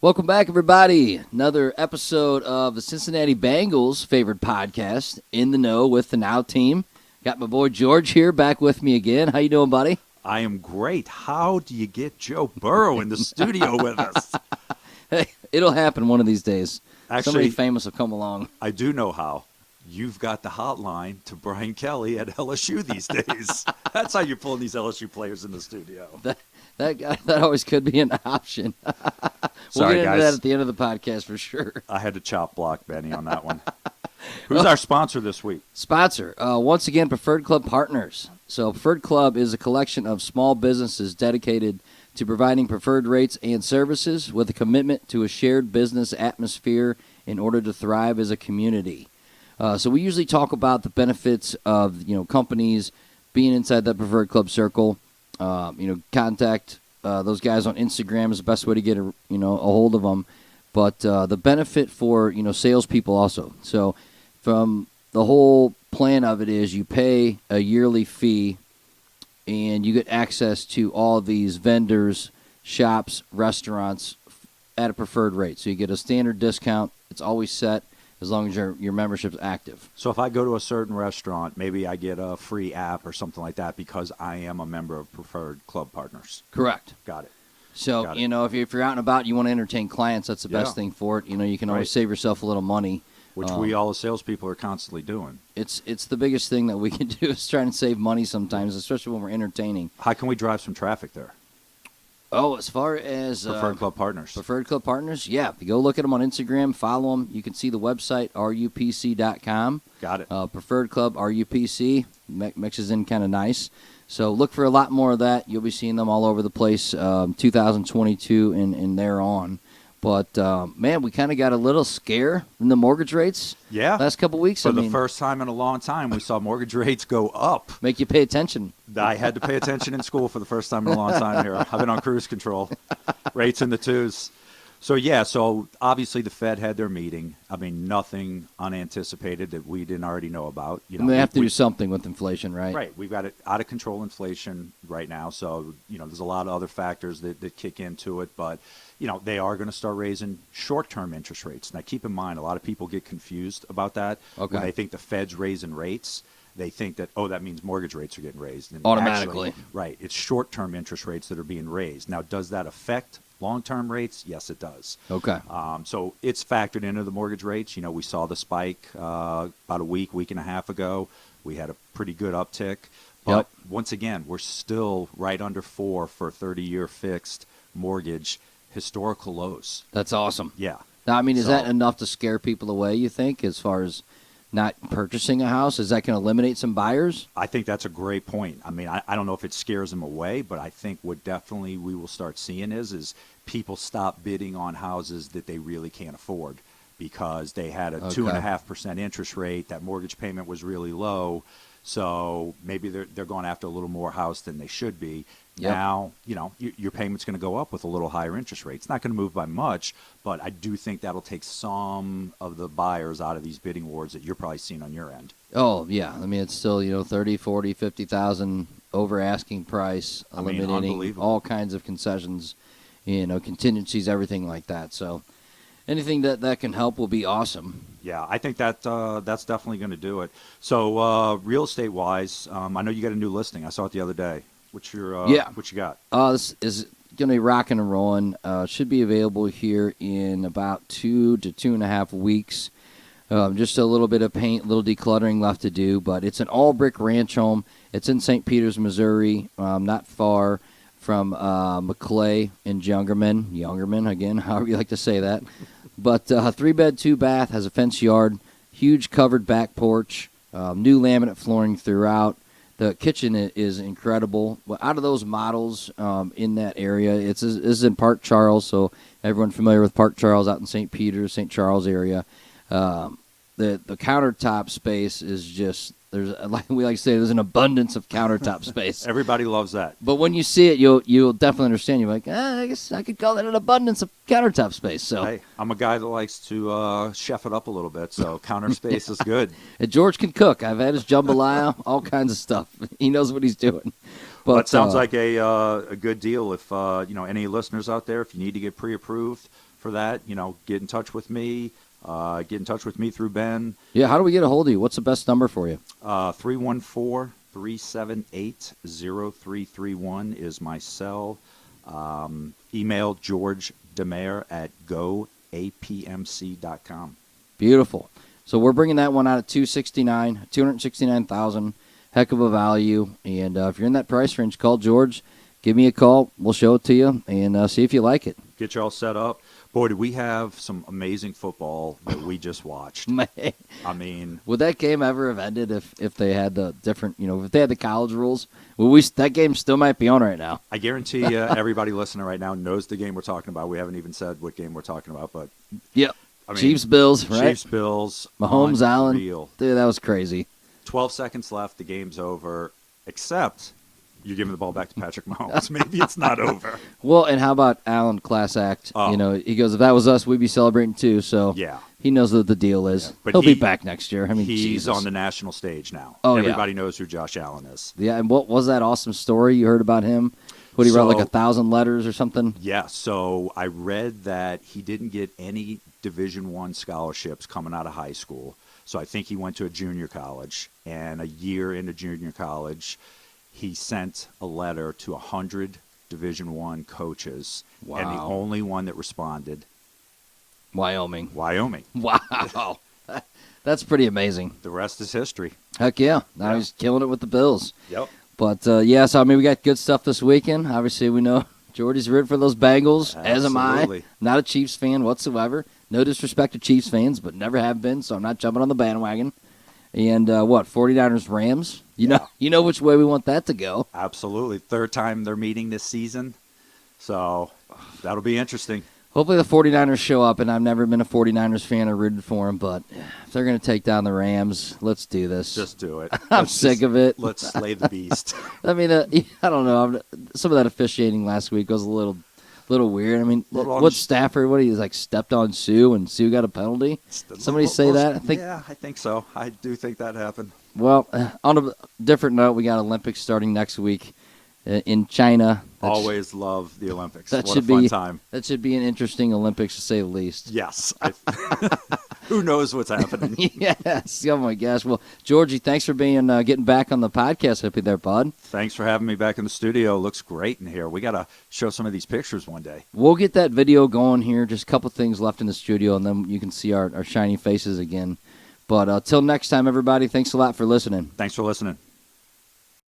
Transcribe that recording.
Welcome back, everybody. Another episode of the Cincinnati Bengals' favorite podcast, In the Know with the Now team. Got my boy George here back with me again. How you doing, buddy? I am great. How do you get Joe Burrow in the studio with us? Hey, it'll happen one of these days. Actually, somebody famous will come along. I do know how. You've got the hotline to Brian Kelly at LSU these days. That's how you're pulling these LSU players in the studio. That always could be an option. We'll Sorry, get into guys. that at the end of the podcast for sure. I had to chop block Benny on that one. Who's our sponsor this week? Sponsor, once again, Preferred Club Partners. So Preferred Club is a collection of small businesses dedicated to providing preferred rates and services with a commitment to a shared business atmosphere in order to thrive as a community. So we usually talk about the benefits of companies being inside that Preferred Club circle. Contact those guys on Instagram is the best way to get a hold of them. But the benefit for salespeople also. So from the whole plan of it is you pay a yearly fee, and you get access to all these vendors, shops, restaurants at a preferred rate. So you get a standard discount. It's always set as long as your membership's active. So if I go to a certain restaurant, maybe I get a free app or something like that because I am a member of Preferred Club Partners. Correct. Got it. So, if you're out and about, you want to entertain clients, that's the best thing for it. You can always save yourself a little money. Which we all as salespeople are constantly doing. It's the biggest thing that we can do is try and save money sometimes, especially when we're entertaining. How can we drive some traffic there? Oh, as far as Preferred Club Partners. Preferred Club Partners, yeah. You go look at them on Instagram, follow them. You can see the website, rupc.com. Got it. Preferred Club, RUPC, mixes in kind of nice. So look for a lot more of that. You'll be seeing them all over the place 2022 and thereon. But, man, we kind of got a little scare in the mortgage rates last couple weeks. For the first time in a long time, we saw mortgage rates go up. Make you pay attention. I had to pay attention in school for the first time in a long time here. I've been on cruise control. Rates in the twos. So obviously the Fed had their meeting. I mean, nothing unanticipated that we didn't already know about. They have to do something with inflation, right? Right. We've got it out of control inflation right now. So, there's a lot of other factors that kick into it. But, they are going to start raising short-term interest rates. Now, keep in mind, a lot of people get confused about that. Okay. When they think the Fed's raising rates, they think that, that means mortgage rates are getting raised. And automatically. Actually, right. It's short-term interest rates that are being raised. Now, does that affect long-term rates? Yes, it does. Okay. So it's factored into the mortgage rates. We saw the spike about a week and a half ago. We had a pretty good uptick. But once again, we're still right under 4 for a 30-year fixed mortgage, historical lows. That's awesome. Yeah. Now, is that enough to scare people away, you think, as far as not purchasing a house? Is that going to eliminate some buyers? I think that's a great point. I don't know if it scares them away, but I think what definitely we will start seeing is people stop bidding on houses that they really can't afford because they had a 2.5% interest rate. That mortgage payment was really low. So maybe they're going after a little more house than they should be. Yep. Now, your payment's going to go up with a little higher interest rate. It's not going to move by much, but I do think that'll take some of the buyers out of these bidding wars that you're probably seeing on your end. Oh, yeah. It's still, 30, 40, 50,000 over asking price, eliminating all kinds of concessions, contingencies, everything like that. So anything that can help will be awesome. Yeah, I think that's definitely going to do it. So real estate-wise, I know you got a new listing. I saw it the other day. What you got? This is going to be rocking and rolling. Should be available here in about 2 to 2.5 weeks. Just a little bit of paint, a little decluttering left to do, but it's an all-brick ranch home. It's in St. Peters, Missouri, not far from McClay and Youngerman, again, however you like to say that. But 3-bed, 2-bath, has a fenced yard, huge covered back porch, new laminate flooring throughout. The kitchen is incredible. Well, out of those models in that area, this is in Park Charles, so everyone familiar with Park Charles out in St. Peters, St. Charles area. The countertop space is just, like we like to say, there's an abundance of countertop space. Everybody loves that. But when you see it, you'll definitely understand. You're like, I guess I could call that an abundance of countertop space. So hey, I'm a guy that likes to chef it up a little bit, so counter space is good. And George can cook. I've had his jambalaya, all kinds of stuff. He knows what he's doing. But that sounds like a good deal. If any listeners out there, if you need to get pre-approved for that, get in touch with me. Get in touch with me through Ben. Yeah, how do we get a hold of you? What's the best number for you? 314-378-0331 is my cell. Email George DeMare at goapmc.com. Beautiful. So we're bringing that one out at $269,000. Heck of a value. And if you're in that price range, call George. Give me a call. We'll show it to you and see if you like it. Get you all set up. Boy, did we have some amazing football that we just watched. Man. I mean, would that game ever have ended if they had the different, if they had the college rules? That game still might be on right now. I guarantee you everybody listening right now knows the game we're talking about. We haven't even said what game we're talking about, but yep. Chiefs, Bills, right? Chiefs, Bills. Mahomes, Allen. Dude, that was crazy. 12 seconds left. The game's over, except you're giving the ball back to Patrick Mahomes. Maybe it's not over. Well, and how about Allen, class act? Oh. He goes, if that was us, we'd be celebrating too. So yeah. He knows what the deal is. Yeah. But He'll be back next year. I mean, he's Jesus. on the national stage now. Oh, Everybody knows who Josh Allen is. Yeah, and what was that awesome story you heard about him? What, he wrote like 1,000 letters or something? Yeah, so I read that he didn't get any Division I scholarships coming out of high school. So I think he went to a junior college, and a year into junior college, he sent a letter to 100 Division I coaches, wow. And the only one that responded, Wyoming. Wow. That's pretty amazing. The rest is history. Heck yeah. Now he's killing it with the Bills. Yep. But, so we got good stuff this weekend. Obviously, we know Jordy's rooting for those Bengals, as am I. Not a Chiefs fan whatsoever. No disrespect to Chiefs fans, but never have been, so I'm not jumping on the bandwagon. And 49ers Rams? You know which way we want that to go. Absolutely. Third time they're meeting this season. So that'll be interesting. Hopefully the 49ers show up, and I've never been a 49ers fan or rooted for them, but if they're going to take down the Rams, let's do this. Just do it. I'm sick of it. Let's slay the beast. I mean, I don't know. Some of that officiating last week was a little weird. I mean, Stafford, he stepped on Sue, and Sue got a penalty? Somebody say that? Yeah, I think so. I do think that happened. Well, on a different note, we got Olympics starting next week in China. Always love the Olympics. What a fun time. That should be an interesting Olympics, to say the least. Yes. Who knows what's happening? Yes. Oh, my gosh. Well, Georgie, thanks for getting back on the podcast with me there, bud. Thanks for having me back in the studio. Looks great in here. We got to show some of these pictures one day. We'll get that video going here. Just a couple things left in the studio, and then you can see our shiny faces again. But till next time, everybody, thanks a lot for listening. Thanks for listening.